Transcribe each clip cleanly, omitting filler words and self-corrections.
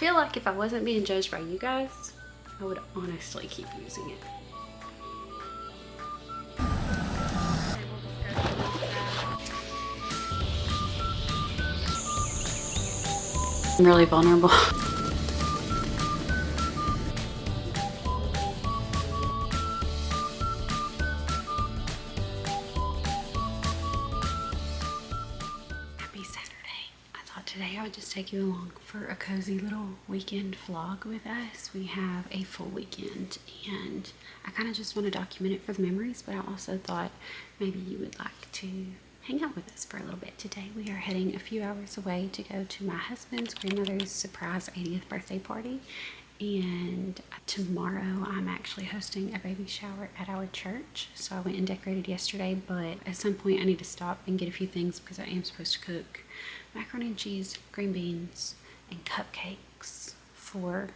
feel like if I wasn't being judged by you guys, I would honestly keep using it. I'm really vulnerable. Happy Saturday. I thought today I would just take you along for a cozy little weekend vlog with us. We have a full weekend and I kind of just want to document it for the memories, but I also thought maybe you would like to hang out with us for a little bit. Today we are heading a few hours away to go to my husband's grandmother's surprise 80th birthday party, and tomorrow I'm actually hosting a baby shower at our church. So I went and decorated yesterday, but at some point I need to stop and get a few things because I am supposed to cook macaroni and cheese, green beans, and cupcakes for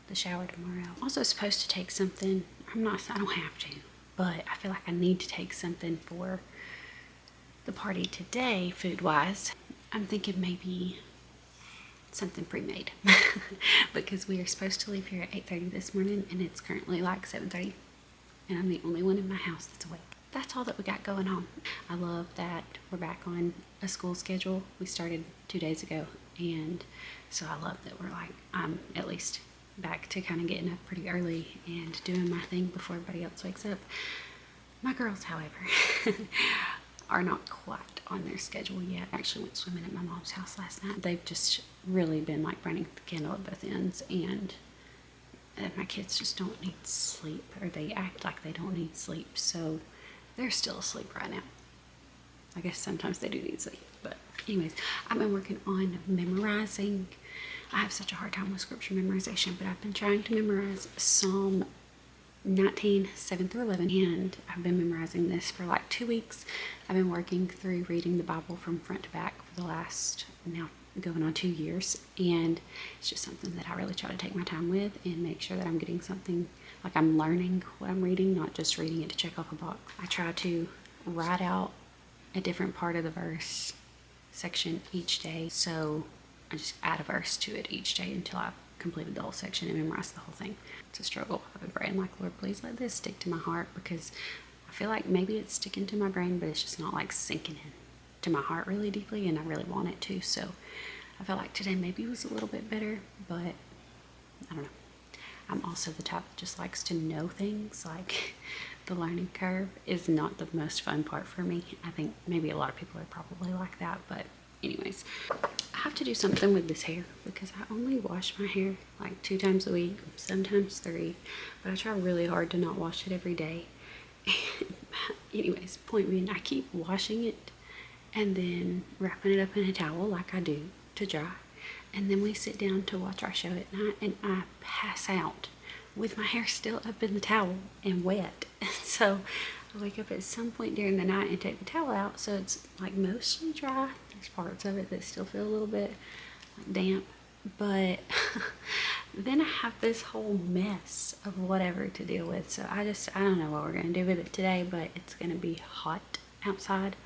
the shower tomorrow. I'm also supposed to take something, I don't have to, but I feel like I need to take something for the party today, food-wise. I'm thinking maybe something pre-made because we are supposed to leave here at 8:30 this morning and it's currently like 7:30 and I'm the only one in my house that's awake. That's all that we got going on. I love that we're back on a school schedule. We started 2 days ago, and so I love that we're like, I'm at least back to kind of getting up pretty early and doing my thing before everybody else wakes up. My girls, however, are not quite on their schedule yet. I actually went swimming at my mom's house last night. They've just really been like burning the candle at both ends, and my kids just don't need sleep, or they act like they don't need sleep, so they're still asleep right now. I guess sometimes they do need sleep, but anyways, I've been working on memorizing. I have such a hard time with scripture memorization, but I've been trying to memorize Psalm 19, 7 through 11, and I've been memorizing this for like 2 weeks. I've been working through reading the Bible from front to back for the last, now going on 2 years, and it's just something that I really try to take my time with and make sure that I'm getting something, like I'm learning what I'm reading, not just reading it to check off a box. I try to write out a different part of the verse section each day, so I just add a verse to it each day until I've completed the whole section and memorized the whole thing. It's a struggle. I've been praying like, Lord, please let this stick to my heart, because I feel like maybe it's sticking to my brain, but it's just not like sinking in to my heart really deeply, and I really want it to. So I feel like today maybe was a little bit better, but I don't know. I'm also the type that just likes to know things. Like, the learning curve is not the most fun part for me. I think maybe a lot of people are probably like that, but anyways, I have to do something with this hair because I only wash my hair like 2 times a week, sometimes 3, but I try really hard to not wash it every day. Anyways, point being, I keep washing it and then wrapping it up in a towel like I do to dry, and then we sit down to watch our show at night and I pass out with my hair still up in the towel and wet. So I wake up at some point during the night and take the towel out, so it's like mostly dry. There's parts of it that still feel a little bit like damp, but then I have this whole mess of whatever to deal with. So I don't know what we're gonna do with it today, but it's gonna be hot outside.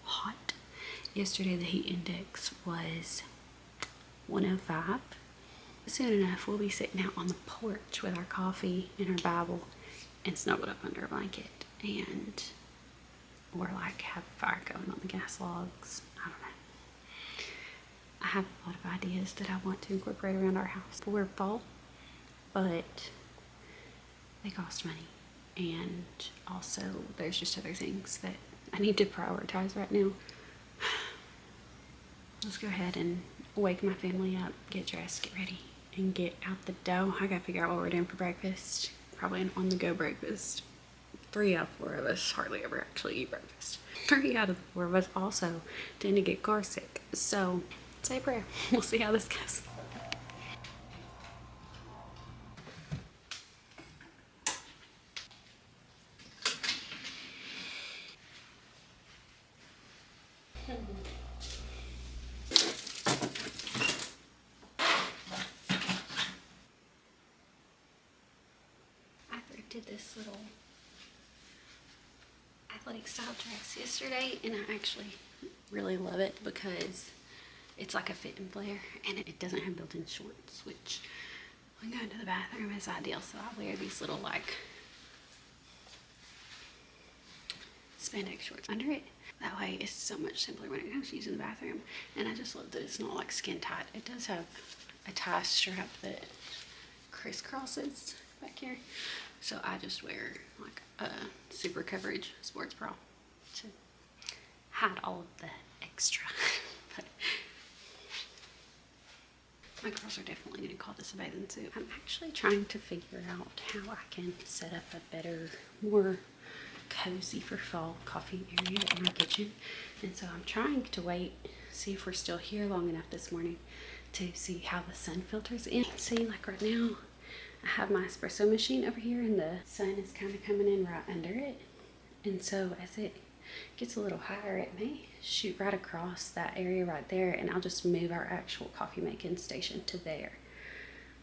Hot. Yesterday the heat index was 105. Soon enough we'll be sitting out on the porch with our coffee and our Bible and snuggled up under a blanket, and we're like have a fire going on the gas logs. I don't know. I have a lot of ideas that I want to incorporate around our house for fall, but they cost money, and also there's just other things that I need to prioritize right now. Let's go ahead and wake my family up, get dressed, get ready, and get out the door. I gotta figure out what we're doing for breakfast. Probably an on-the-go breakfast. 3 out of 4 of us hardly ever actually eat breakfast. 3 out of 4 of us also tend to get car sick. So say a prayer. We'll see how this goes. I thrifted this little athletic style dress yesterday, and I actually really love it because It's like a fit and flare, and it doesn't have built-in shorts, which when going to the bathroom is ideal. So I wear these little like spandex shorts under it. That way it's so much simpler when it comes to using the bathroom. And I just love that it's not like skin tight. It does have a tie strap that crisscrosses back here. So I just wear like a super coverage sports bra to hide all of the extra. But my girls are definitely going to call this a bathing suit. I'm actually trying to figure out how I can set up a better, more cozy for fall coffee area in my kitchen. And so I'm trying to wait, see if we're still here long enough this morning to see how the sun filters in. See, like right now, I have my espresso machine over here and the sun is kind of coming in right under it. And so as it gets a little higher, it may shoot right across that area right there, and I'll just move our actual coffee making station to there.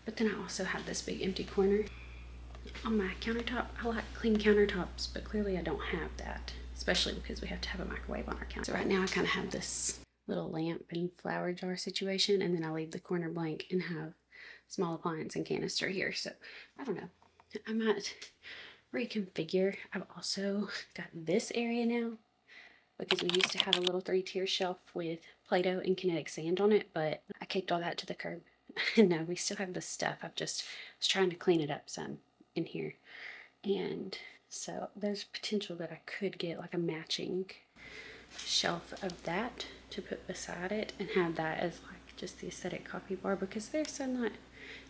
But then I also have this big empty corner on my countertop. I like clean countertops, but clearly I don't have that, especially because we have to have a microwave on our counter. So right now I kind of have this little lamp and flower jar situation, and then I leave the corner blank and have small appliance and canister here. So I don't know, I might reconfigure. I've also got this area now because we used to have a little 3-tier shelf with Play-Doh and kinetic sand on it, but I kicked all that to the curb. No, we still have the stuff. I've just was trying to clean it up some in here. And so there's potential that I could get like a matching shelf of that to put beside it and have that as like just the aesthetic coffee bar, because there's sunlight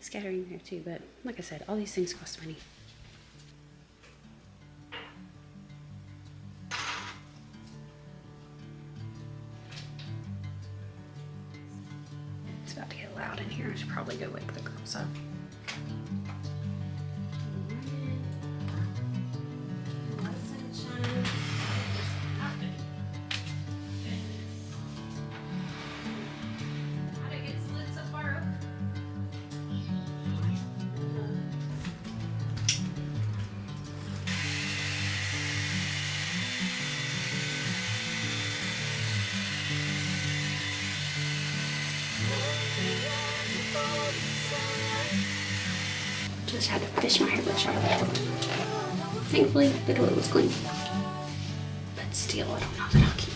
scattering there too. But like I said, all these things cost money. It's about to get loud in here. I should probably go wake the girls up. Just had to fish my hairbrush out of the toilet. Thankfully, the toilet was clean. But still, I don't know that I'll keep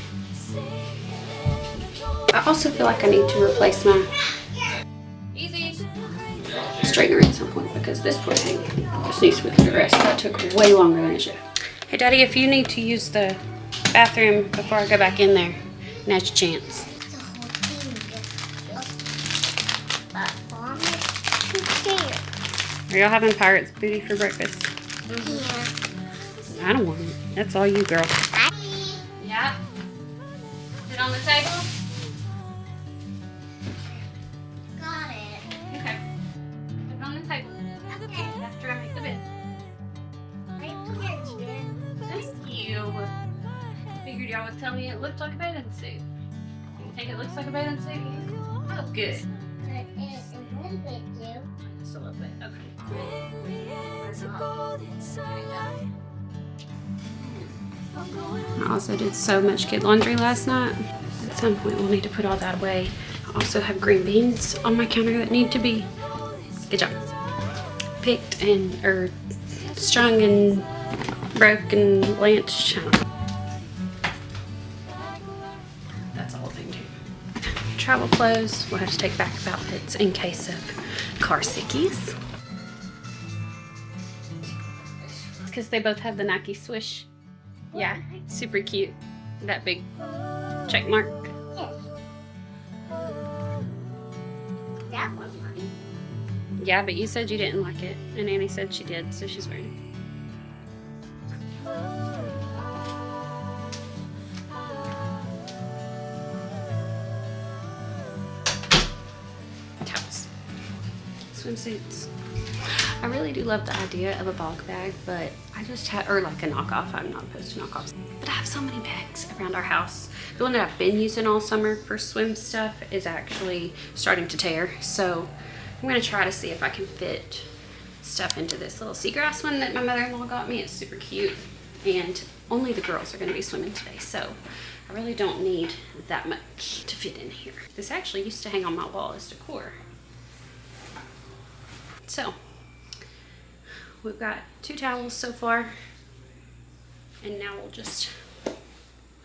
it. I also feel like I need to replace my straightener at some point, because this poor thing just needs to be addressed. That took way longer than it should. Hey, Daddy, if you need to use the bathroom before I go back in there, now's your chance. Are y'all having pirate's booty for breakfast? Yeah. I don't want it. That's all you, girl. Yeah? Is it on the table? Got it. Okay. Put it on the table. Okay. After I make the bed. Right here, Jen. Thank you. I figured y'all would tell me it looked like a bathing suit. You think it looks like a bathing suit? Oh, good. But it won't fit you. Just a little bit. Okay. I also did so much kid laundry last night. At some point we'll need to put all that away. I also have green beans on my counter that need to be, good job, picked and strung and broken, blanched. That's all they do. Travel clothes, we'll have to take back outfits in case of car sickies. It's because they both have the Nike swoosh. Yeah, super cute. That big check mark. Yes. That was mine. Yeah, but you said you didn't like it, and Annie said she did, so she's wearing it. Tops. Swimsuits. I really do love the idea of a bulk bag, but I just had, or like a knockoff. I'm not opposed to knockoffs. But I have so many bags around our house. The one that I've been using all summer for swim stuff is actually starting to tear. So I'm gonna try to see if I can fit stuff into this little seagrass one that my mother-in-law got me. It's super cute. And only the girls are gonna be swimming today. So I really don't need that much to fit in here. This actually used to hang on my wall as decor. So, we've got 2 towels so far. And now we'll just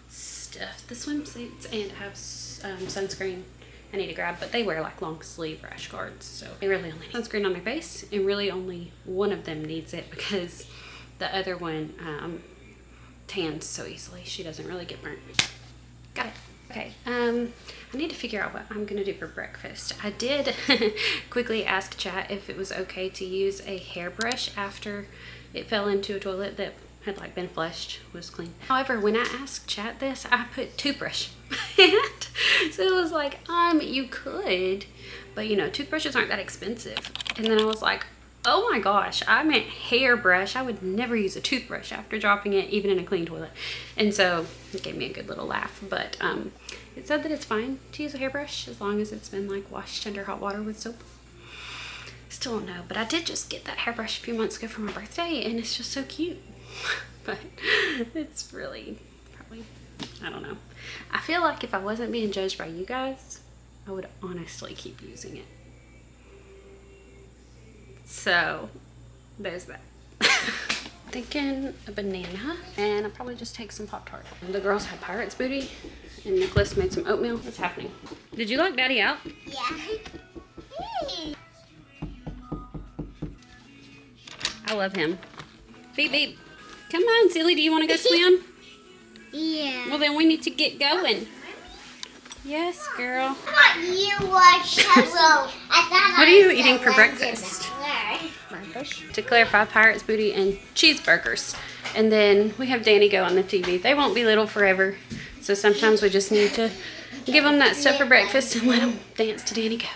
stuff the swimsuits and have sunscreen I need to grab, but they wear like long sleeve rash guards, so they really only need sunscreen on their face, and really only one of them needs it because the other one tans so easily. She doesn't really get burnt. Got it. Okay, I need to figure out what I'm gonna do for breakfast. I did quickly ask chat if it was okay to use a hairbrush after it fell into a toilet that had like been flushed, was clean. However, when I asked chat this, I put toothbrush. So it was like, you could, but you know, toothbrushes aren't that expensive. And then I was like, oh my gosh, I meant hairbrush. I would never use a toothbrush after dropping it, even in a clean toilet. And so it gave me a good little laugh, but it said that it's fine to use a hairbrush as long as it's been like washed under hot water with soap. Still don't know, but I did just get that hairbrush a few months ago for my birthday, and it's just so cute. But it's really probably, I don't know. I feel like if I wasn't being judged by you guys, I would honestly keep using it. So there's that. Thinking a banana, and I'll probably just take some Pop-Tart. The girls had Pirate's booty, and Nicholas made some oatmeal. What's happening? Did you lock Daddy out? Yeah. Hey. I love him. Beep, beep. Come on, silly. Do you want to go swim? Yeah. Well, then we need to get going. Yes, girl. I thought you were Hello. What are you eating for breakfast? To clarify, Pirate's booty and cheeseburgers. And then we have Danny go on the TV. They won't be little forever. So sometimes we just need to give them that stuff for breakfast and let them dance to Danny go.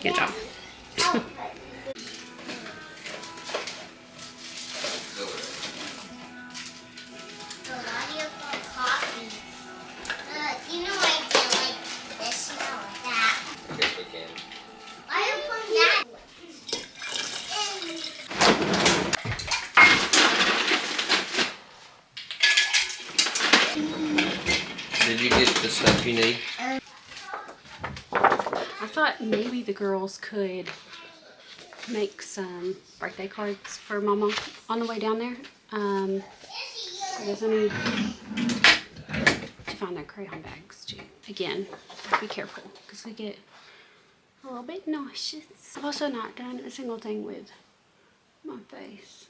Good job. You know I do like this smell like that. I guess we can. Why are you putting that? Did you get the stuff you need? I thought maybe the girls could make some birthday cards for Mama on the way down there. I guess I need to find their crayon bags too. Again, be careful because they get a little bit nauseous. I've also not done a single thing with my face.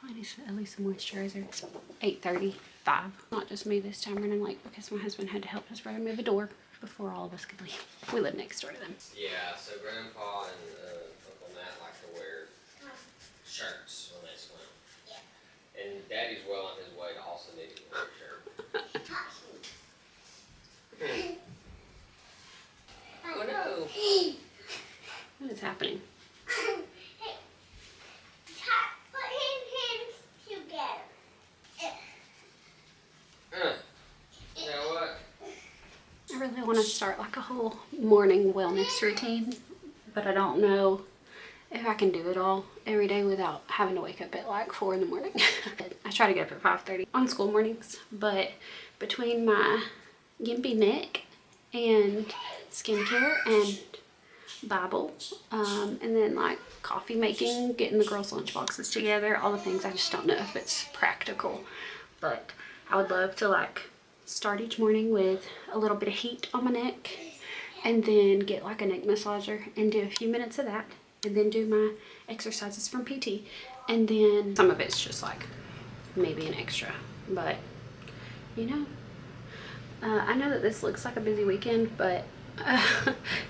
I need at least some moisturizer. It's 8:35. Not just me this time running late because my husband had to help his brother move a door before all of us could leave. We live next door to them. Yeah, so Grandpa and Uncle Matt like to wear shirts when they swim. Yeah. And Daddy's well on his way to also needing to wear a shirt. Oh no! What is happening? Hey, put his hands together. You know what? I really want to start like a whole morning wellness routine, but I don't know if I can do it all every day without having to wake up at like 4 in the morning. I try to get up at 5:30 on school mornings, but between my gimpy neck and skincare and Bible, and then like coffee making, getting the girls' lunch boxes together, all the things, I just don't know if it's practical, but I would love to like start each morning with a little bit of heat on my neck and then get like a neck massager and do a few minutes of that and then do my exercises from PT, and then some of it's just like maybe an extra, but you know, I know that this looks like a busy weekend, but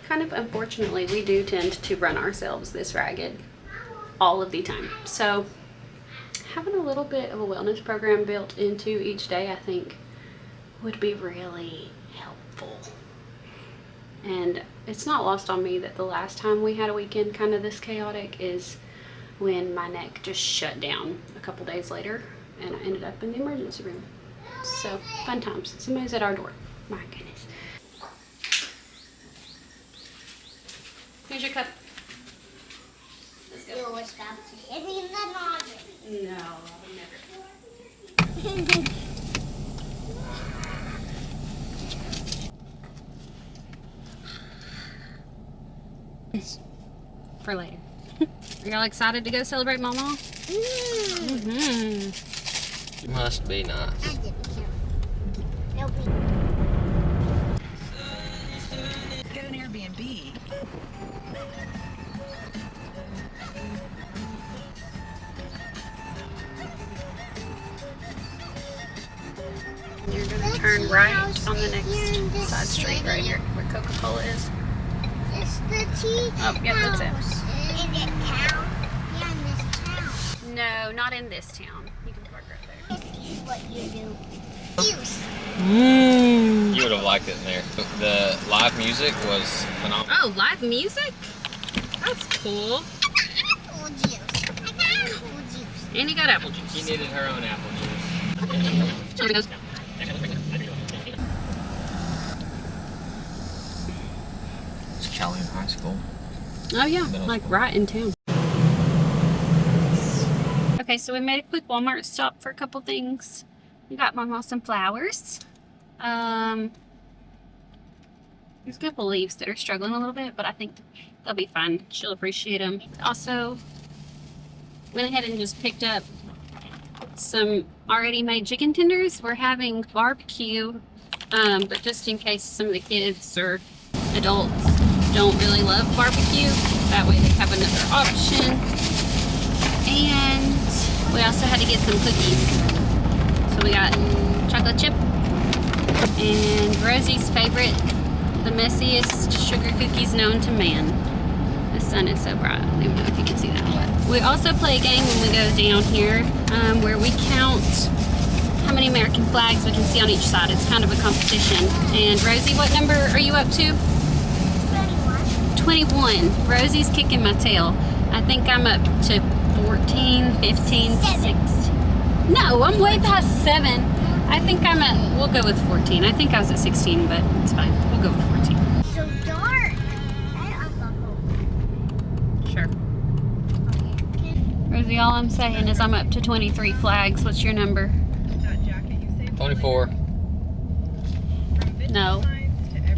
kind of unfortunately we do tend to run ourselves this ragged all of the time. So having a little bit of a wellness program built into each day, I think, would be really helpful. And it's not lost on me that the last time we had a weekend kind of this chaotic is when my neck just shut down a couple days later and I ended up in the emergency room. So fun times. Somebody's at our door. My goodness. Here's your cup. Let's go. You was about to hit me in the noggin. No, I'll never. For later. Are y'all excited to go celebrate Mamaw? Mm-hmm. Must be nice. I didn't kill it. Nobody. Get an Airbnb. You're gonna turn right on the next side street right here where Coca-Cola is. It's the tea Oh, yep, that's it. house. In this town? Yeah, in this town. No, not in this town. You can park right there. This is what you do. Juice. You would have liked it in there. The live music was phenomenal. Oh, live music? That's cool. Apple juice. I got apple juice. And you got apple juice. She needed her own apple juice. It's Calhoun High School. Oh yeah, Middle like school. right in town. Okay, so we made a quick Walmart stop for a couple things. We got Mamaw some flowers. There's a couple leaves that are struggling a little bit, but I think they'll be fine. She'll appreciate them. Also, went ahead and just picked up some already made chicken tenders. We're having barbecue, but just in case some of the kids or adults don't really love barbecue, that way they have another option. And we also had to get some cookies. So we got chocolate chip and Rosie's favorite, the messiest sugar cookies known to man. The sun is so bright. I don't even know if you can see that. But we also play a game when we go down here where we count how many American flags we can see on each side. It's kind of a competition. And Rosie, what number are you up to? 21. Rosie's kicking my tail. I think I'm up to 14, 15, 16. No, I'm way past 7. I think I'm at, we'll go with 14. I think I was at 16, but it's fine. We'll go with 14. So dark. I unbuckle. Sure. Okay. Rosie, all I'm saying is I'm up to 23 flags. What's your number? 24. No.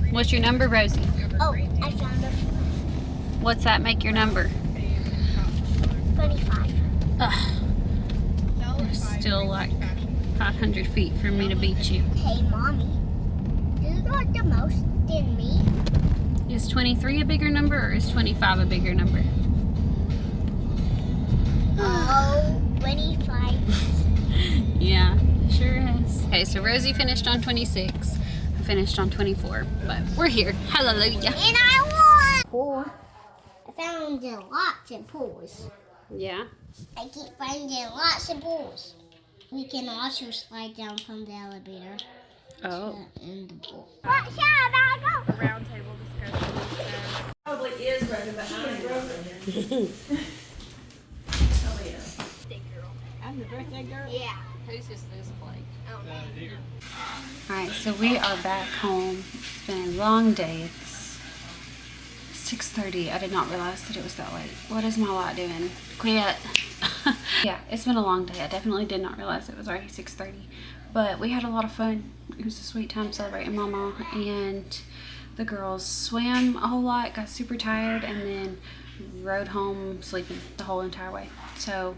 What's your number, Rosie? Oh, I found a What's that make your number? 25. Ugh. There's still like 500 feet for me to beat you. Hey, Mommy. You got the most than me. Is 23 a bigger number or is 25 a bigger number? Oh, 25. Yeah, sure is. Okay, so Rosie finished on 26. I finished on 24, but we're here. Hallelujah. And I won! Pool. I found lots of pools. Yeah. I keep finding lots of pools. We can also slide down from the elevator Oh. in the pool. What shall I go? Round table discussion. Probably is broken, but not broken. I'm the birthday girl. Yeah. Whose is this plate? Alright, so we are back home. It's been a long day. It's 6:30. I did not realize that it was that late. What is my light doing? Quit. Yeah, it's been a long day. I definitely did not realize it was already 6:30. But we had a lot of fun. It was a sweet time celebrating Mama. And the girls swam a whole lot, got super tired, and then rode home sleeping the whole entire way. So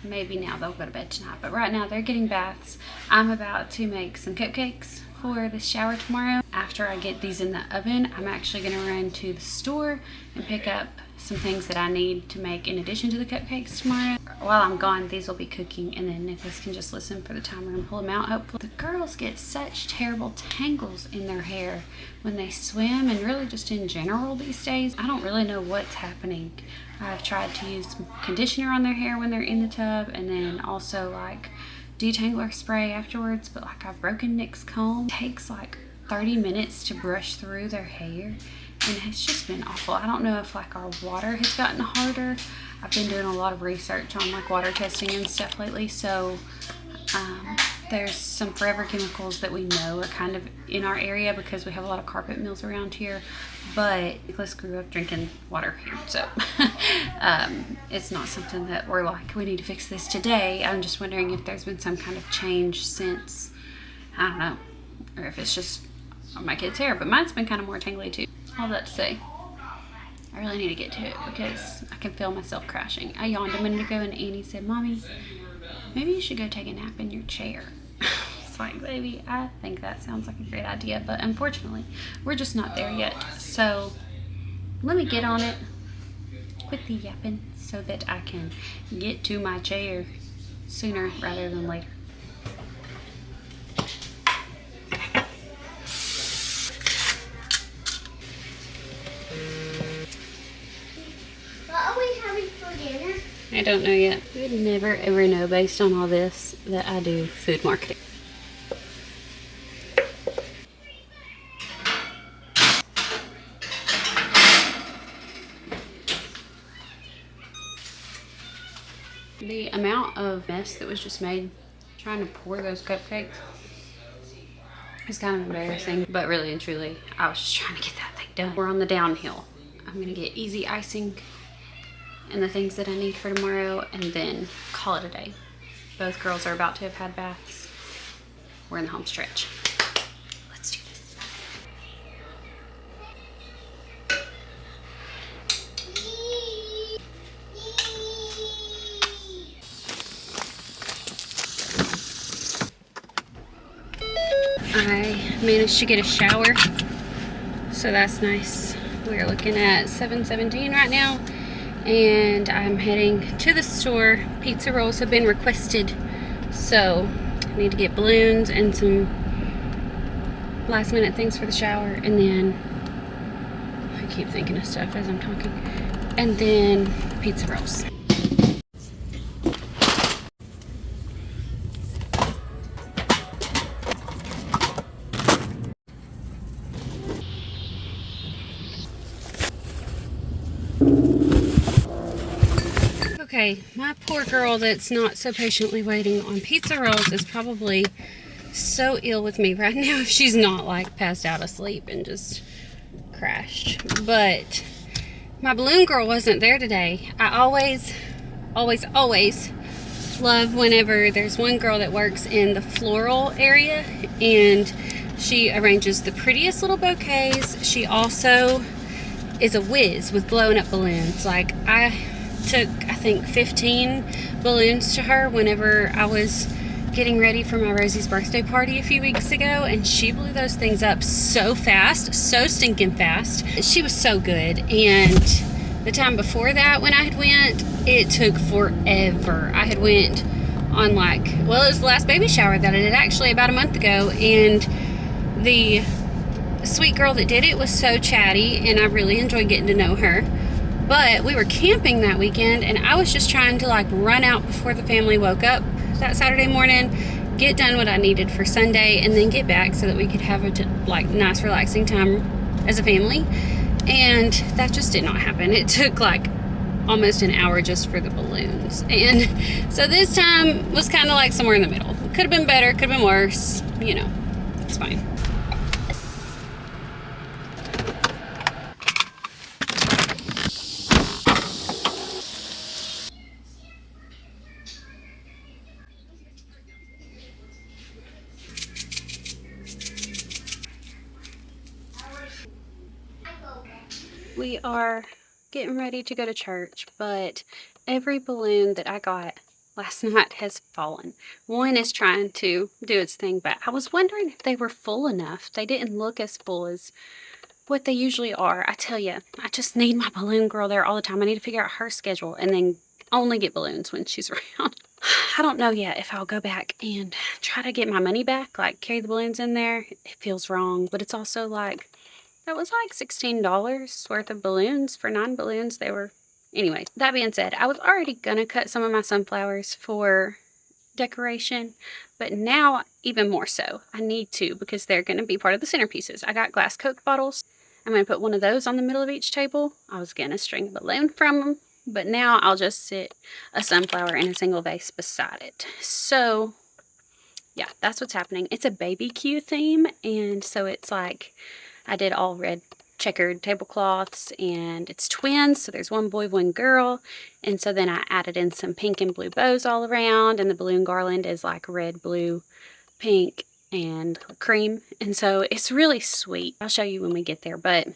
maybe now they'll go to bed tonight, but right now they're getting baths. I'm about to make some cupcakes for the shower tomorrow. After I get these in the oven, I'm actually gonna run to the store and pick up some things that I need to make in addition to the cupcakes tomorrow. While I'm gone, these will be cooking, and then Nicholas can just listen for the timer and pull them out, hopefully. The girls get such terrible tangles in their hair when they swim, and really just in general these days. I don't really know what's happening. I've tried to use some conditioner on their hair when they're in the tub, and then also like detangler spray afterwards, but like I've broken Nick's comb. It takes like 30 minutes to brush through their hair, and it's just been awful. I don't know if like our water has gotten harder. I've been doing a lot of research on like water testing and stuff lately, so There's some forever chemicals that we know are kind of in our area because we have a lot of carpet mills around here. But Nicholas grew up drinking water here, so it's not something that we're like, we need to fix this today. I'm just wondering if there's been some kind of change since, I don't know, or if it's just my kid's hair, but mine's been kind of more tangly too. All that to say, I really need to get to it because I can feel myself crashing. I yawned a minute ago and Annie said, Mommy, maybe you should go take a nap in your chair. It's like, baby, I think that sounds like a great idea, but unfortunately, we're just not there yet. So let me get on it, quit the yapping, so that I can get to my chair sooner rather than later. What are we having for dinner? I don't know yet. You would never ever know based on all this that I do food marketing. The amount of mess that was just made trying to pour those cupcakes is kind of embarrassing, but really and truly, I was just trying to get that thing done. We're on the downhill. I'm gonna get easy icing and the things that I need for tomorrow and then call it a day. Both girls are about to have had baths. We're in the home stretch. Let's do this. I managed to get a shower, so that's nice. We're looking at 7:17 right now, and I'm heading to the store. Pizza rolls have been requested, so I need to get balloons and some last minute things for the shower, and then I keep thinking of stuff as I'm talking, and then pizza rolls. Okay, my poor girl that's not so patiently waiting on pizza rolls is probably so ill with me right now if she's not like passed out asleep and just crashed. But my balloon girl wasn't there today. I always love whenever there's one girl that works in the floral area and she arranges the prettiest little bouquets. She also is a whiz with blowing up balloons. Like, I took, I think, 15 balloons to her whenever I was getting ready for my Rosie's birthday party a few weeks ago, and she blew those things up so fast, so stinking fast. She was so good. And the time before that, when I had went, it took forever. I had went on like, well, it was the last baby shower that I did actually about a month ago, and the sweet girl that did it was so chatty, and I really enjoyed getting to know her. But we were camping that weekend, and I was just trying to like run out before the family woke up that Saturday morning, get done what I needed for Sunday, and then get back so that we could have a like nice relaxing time as a family. And that just did not happen. It took like almost an hour just for the balloons. And so this time was kind of like somewhere in the middle. Could have been better, could have been worse, you know, it's fine. We are getting ready to go to church, but every balloon that I got last night has fallen. One is trying to do its thing, but I was wondering if they were full enough. They didn't look as full as what they usually are. I tell you, I just need my balloon girl there all the time. I need to figure out her schedule and then only get balloons when she's around. I don't know yet if I'll go back and try to get my money back, like carry the balloons in there. It feels wrong, but it's also like, that was like $16 worth of balloons for 9 balloons. They were, anyway, that being said, I was already gonna cut some of my sunflowers for decoration, but now even more so, I need to, because they're gonna be part of the centerpieces. I got glass Coke bottles. I'm gonna put one of those on the middle of each table. I was gonna string a balloon from them, but now I'll just sit a sunflower in a single vase beside it. So yeah, that's what's happening. It's a baby Q theme, and so it's like I did all red checkered tablecloths, and it's twins, so there's one boy, one girl, and so then I added in some pink and blue bows all around, and the balloon garland is like red, blue, pink, and cream, and so it's really sweet. I'll show you when we get there, but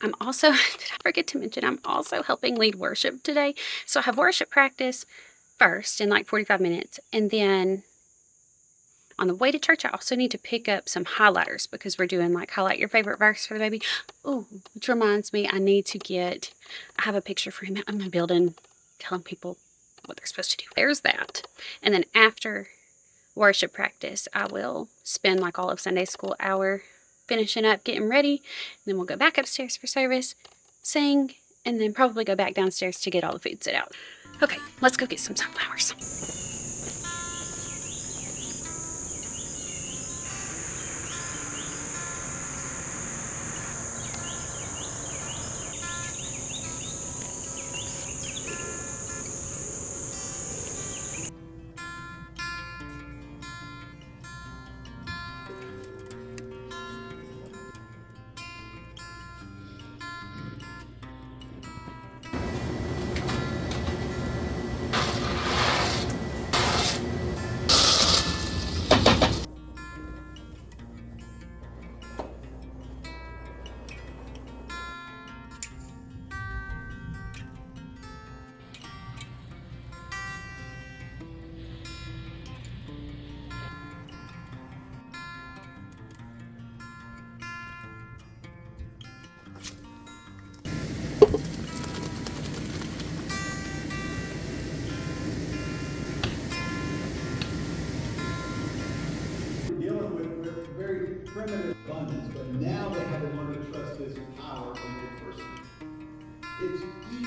I'm also, did I forget to mention, I'm also helping lead worship today. So I have worship practice first in like 45 minutes, and then on the way to church, I also need to pick up some highlighters because we're doing like highlight your favorite verse for the baby. Oh, which reminds me, I have a picture for him out in my building telling people what they're supposed to do. There's that. And then after worship practice, I will spend like all of Sunday school hour finishing up, getting ready. And then we'll go back upstairs for service, sing, and then probably go back downstairs to get all the food set out. Okay, let's go get some sunflowers. Dealing with very primitive abundance, but now they have to learn to trust His power in their person. It's easy.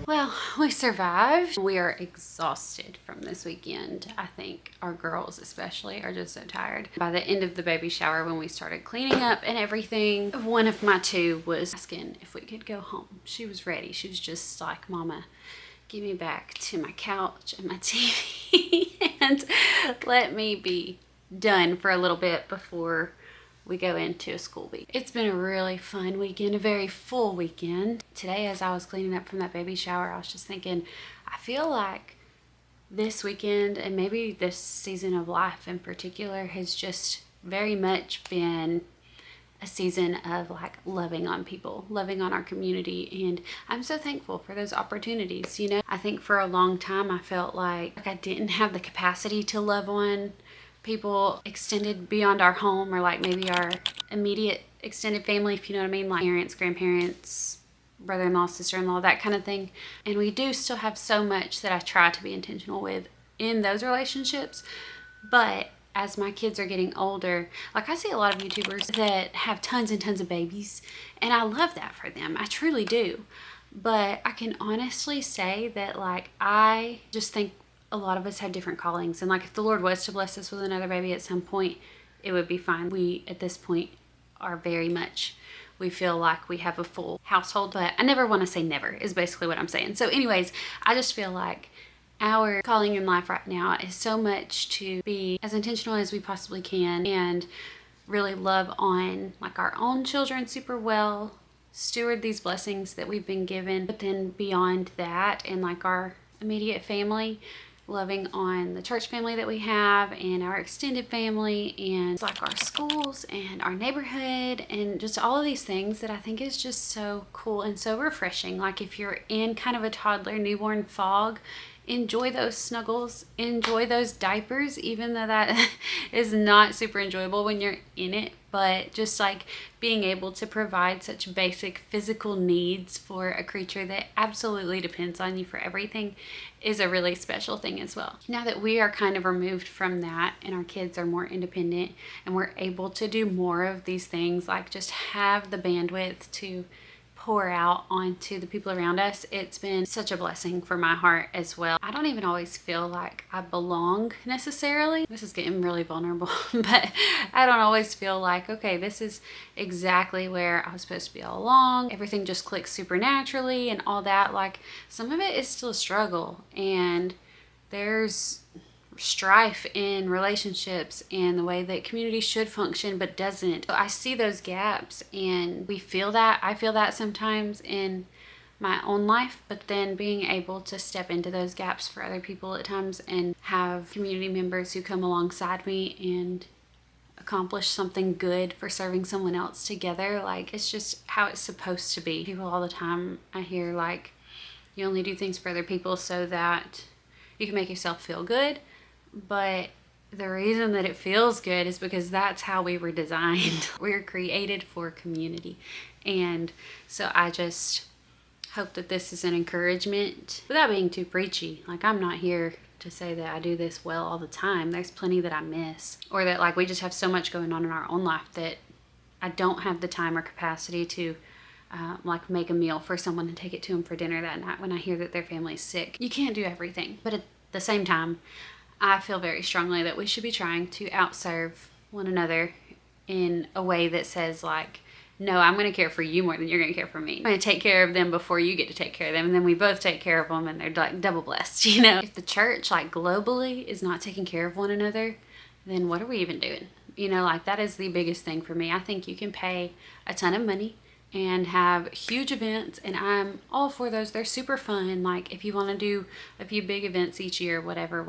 Well, we survived. We are exhausted from this weekend. I think our girls especially are just so tired. By the end of the baby shower, when we started cleaning up and everything, one of my two was asking if we could go home. She was ready. She was just like, Mama, give me back to my couch and my TV and let me be done for a little bit before we go into a school week. It's been a really fun weekend, a very full weekend. Today, as I was cleaning up from that baby shower, I was just thinking, I feel like this weekend and maybe this season of life in particular has just very much been a season of like loving on people, loving on our community, and I'm so thankful for those opportunities. You know, I think for a long time I felt like I didn't have the capacity to love on people extended beyond our home, or like maybe our immediate extended family, if you know what I mean, like parents, grandparents, brother-in-law, sister-in-law, that kind of thing. And we do still have so much that I try to be intentional with in those relationships. But as my kids are getting older, like I see a lot of YouTubers that have tons and tons of babies, and I love that for them. I truly do. But I can honestly say that like I just think a lot of us have different callings, and like if the Lord was to bless us with another baby at some point, it would be fine. We at this point are very much, we feel like we have a full household, but I never want to say never is basically what I'm saying. So anyways, I just feel like our calling in life right now is so much to be as intentional as we possibly can and really love on like our own children super well, steward these blessings that we've been given, but then beyond that and like our immediate family, loving on the church family that we have and our extended family and like our schools and our neighborhood and just all of these things that I think is just so cool and so refreshing. Like if you're in kind of a toddler newborn fog, enjoy those snuggles, enjoy those diapers, even though that is not super enjoyable when you're in it. But just like being able to provide such basic physical needs for a creature that absolutely depends on you for everything is a really special thing as well. Now that we are kind of removed from that and our kids are more independent and we're able to do more of these things, like just have the bandwidth to pour out onto the people around us, it's been such a blessing for my heart as well. I don't even always feel like I belong necessarily. This is getting really vulnerable, but I don't always feel like, okay, this is exactly where I was supposed to be all along. Everything just clicks supernaturally and all that. Like, some of it is still a struggle, and there's strife in relationships and the way that community should function but doesn't. So I see those gaps, and we feel that. I feel that sometimes in my own life, but then being able to step into those gaps for other people at times and have community members who come alongside me and accomplish something good for serving someone else together, like, it's just how it's supposed to be. People all the time, I hear, like, you only do things for other people so that you can make yourself feel good. But the reason that it feels good is because that's how we were designed. We were created for community. And so I just hope that this is an encouragement without being too preachy. Like, I'm not here to say that I do this well all the time. There's plenty that I miss, or that, like, we just have so much going on in our own life that I don't have the time or capacity to like make a meal for someone and take it to them for dinner that night when I hear that their family's sick. You can't do everything, but at the same time, I feel very strongly that we should be trying to outserve one another in a way that says, like, no, I'm going to care for you more than you're going to care for me. I'm going to take care of them before you get to take care of them, and then we both take care of them, and they're like double blessed, you know? If the church, like, globally is not taking care of one another, then what are we even doing? You know, like, that is the biggest thing for me. I think you can pay a ton of money and have huge events, and I'm all for those. They're super fun, like, if you want to do a few big events each year, whatever.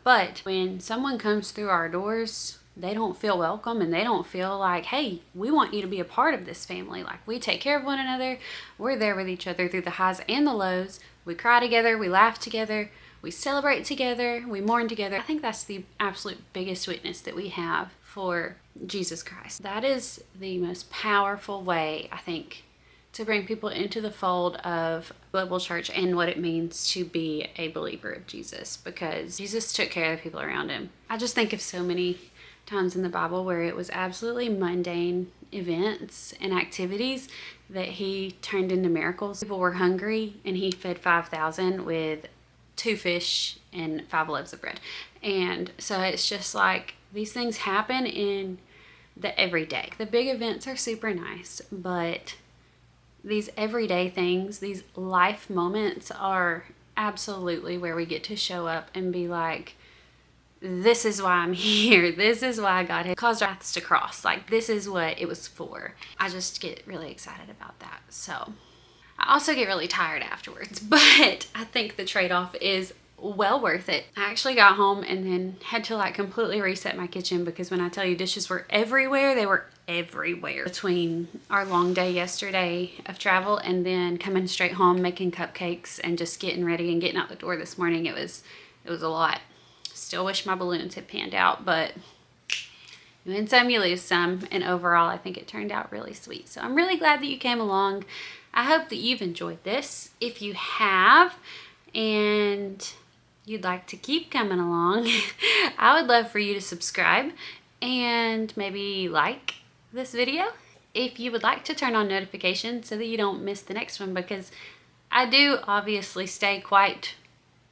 But when someone comes through our doors, they don't feel welcome, and they don't feel like, hey, we want you to be a part of this family. Like, we take care of one another. We're there with each other through the highs and the lows. We cry together, we laugh together, we celebrate together, we mourn together. I think that's the absolute biggest witness that we have for Jesus Christ. That is the most powerful way, I think, to bring people into the fold of global church and what it means to be a believer of Jesus, because Jesus took care of the people around him. I just think of so many times in the Bible where it was absolutely mundane events and activities that he turned into miracles. People were hungry, and he fed 5,000 with 2 fish and 5 loaves of bread. And so it's just like, these things happen in the everyday. The big events are super nice, but these everyday things, these life moments, are absolutely where we get to show up and be like, this is why I'm here. This is why God has caused our paths to cross. Like, this is what it was for. I just get really excited about that. So I also get really tired afterwards, but I think the trade-off is well worth it. I actually got home and then had to, like, completely reset my kitchen, because when I tell you dishes were everywhere, they were everywhere. Between our long day yesterday of travel and then coming straight home, making cupcakes, and just getting ready and getting out the door this morning, it was a lot. Still wish my balloons had panned out, but you win some, you lose some, and overall I think it turned out really sweet. So I'm really glad that you came along. I hope that you've enjoyed this. If you have, and you'd like to keep coming along, I would love for you to subscribe and maybe like this video. If you would like to turn on notifications so that you don't miss the next one, because I do obviously stay quite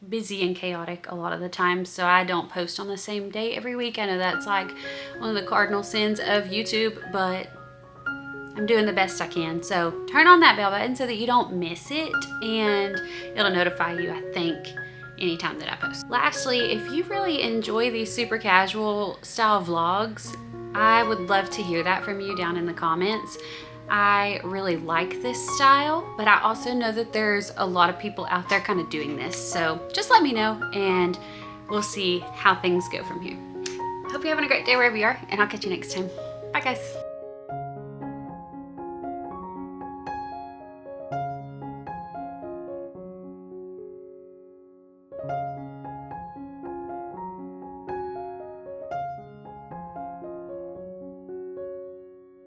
busy and chaotic a lot of the time, so I don't post on the same day every week. I know that's like one of the cardinal sins of YouTube, but I'm doing the best I can. So turn on that bell button so that you don't miss it, and it'll notify you, I think, anytime that I post. Lastly, if you really enjoy these super casual style vlogs, I would love to hear that from you down in the comments. I really like this style, but I also know that there's a lot of people out there kind of doing this. So just let me know, and we'll see how things go from here. Hope you're having a great day wherever you are, and I'll catch you next time. Bye, guys.